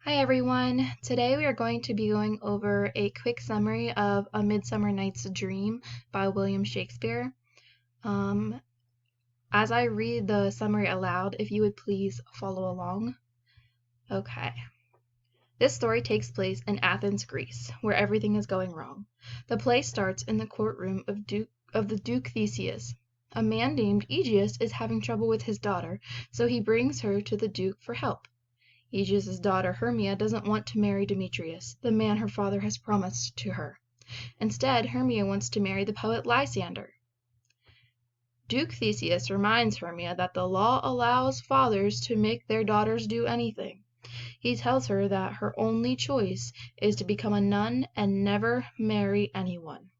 Hi everyone. Today we are going to be going over a quick summary of A Midsummer Night's Dream by William Shakespeare. As I read the summary aloud, if you would please follow along. Okay. This story takes place in Athens, Greece, where everything is going wrong. The play starts in the courtroom of the Duke Theseus. A man named Aegeus is having trouble with his daughter, so he brings her to the Duke for help. Aegeus's daughter Hermia doesn't want to marry Demetrius, the man her father has promised to her. Instead, Hermia wants to marry the poet Lysander. Duke Theseus reminds Hermia that the law allows fathers to make their daughters do anything. He tells her that her only choice is to become a nun and never marry anyone.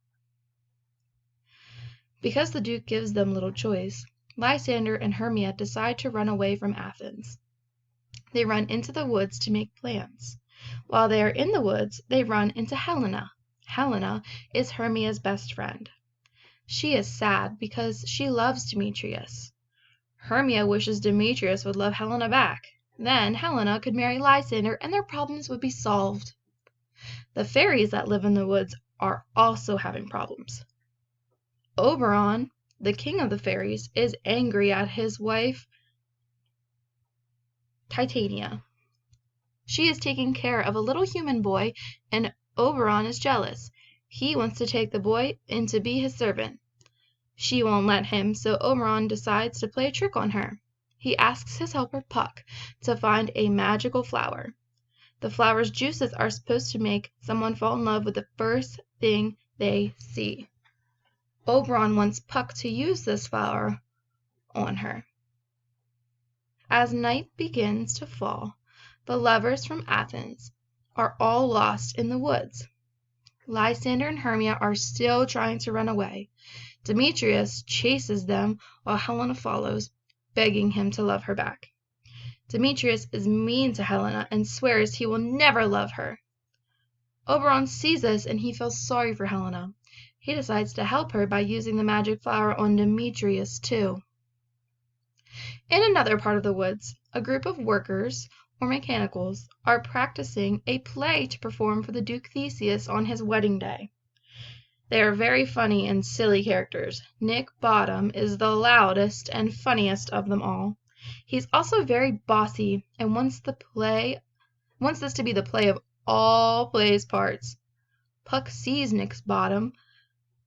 Because the Duke gives them little choice, Lysander and Hermia decide to run away from Athens. They run into the woods to make plans. While they are in the woods, they run into Helena. Helena is Hermia's best friend. She is sad because she loves Demetrius. Hermia wishes Demetrius would love Helena back. Then Helena could marry Lysander and their problems would be solved. The fairies that live in the woods are also having problems. Oberon, the king of the fairies, is angry at his wife Titania. She is taking care of a little human boy, and Oberon is jealous. He wants to take the boy in to be his servant. She won't let him, so Oberon decides to play a trick on her. He asks his helper Puck to find a magical flower. The flower's juices are supposed to make someone fall in love with the first thing they see. Oberon wants Puck to use this flower on her. As night begins to fall, the lovers from Athens are all lost in the woods. Lysander and Hermia are still trying to run away. Demetrius chases them while Helena follows, begging him to love her back. Demetrius is mean to Helena and swears he will never love her. Oberon sees this and he feels sorry for Helena. He decides to help her by using the magic flower on Demetrius too. In another part of the woods, a group of workers, or mechanicals, are practicing a play to perform for the Duke Theseus on his wedding day. They are very funny and silly characters. Nick Bottom is the loudest and funniest of them all. He's also very bossy and wants this to be the play of all plays parts. Puck sees Nick's Bottom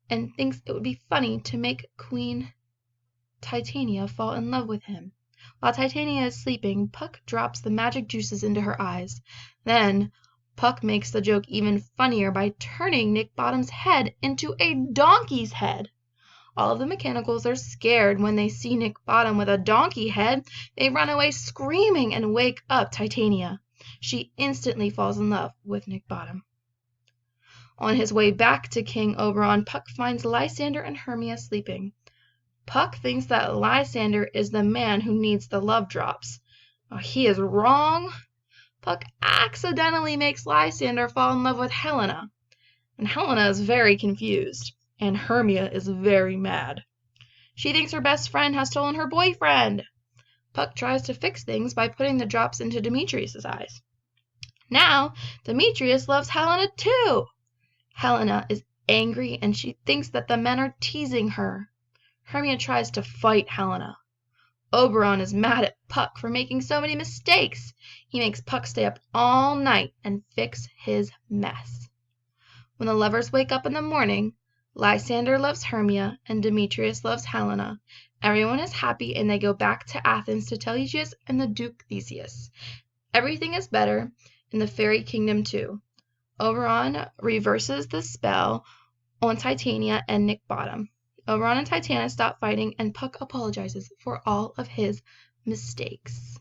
and thinks it would be funny to make Queen Titania fall in love with him. While Titania is sleeping, Puck drops the magic juices into her eyes. Then, Puck makes the joke even funnier by turning Nick Bottom's head into a donkey's head. All of the mechanicals are scared when they see Nick Bottom with a donkey head. They run away screaming and wake up Titania. She instantly falls in love with Nick Bottom. On his way back to King Oberon, Puck finds Lysander and Hermia sleeping. Puck thinks that Lysander is the man who needs the love drops. He is wrong. Puck accidentally makes Lysander fall in love with Helena, and Helena is very confused, and Hermia is very mad. She thinks her best friend has stolen her boyfriend. Puck tries to fix things by putting the drops into Demetrius's eyes. Now, Demetrius loves Helena too. Helena is angry and she thinks that the men are teasing her. Hermia tries to fight Helena. Oberon is mad at Puck for making so many mistakes. He makes Puck stay up all night and fix his mess. When the lovers wake up in the morning, Lysander loves Hermia and Demetrius loves Helena. Everyone is happy and they go back to Athens to tell Aegeus and the Duke Theseus. Everything is better in the fairy kingdom too. Oberon reverses the spell on Titania and Nick Bottom. Oberon and Titania stop fighting and Puck apologizes for all of his mistakes.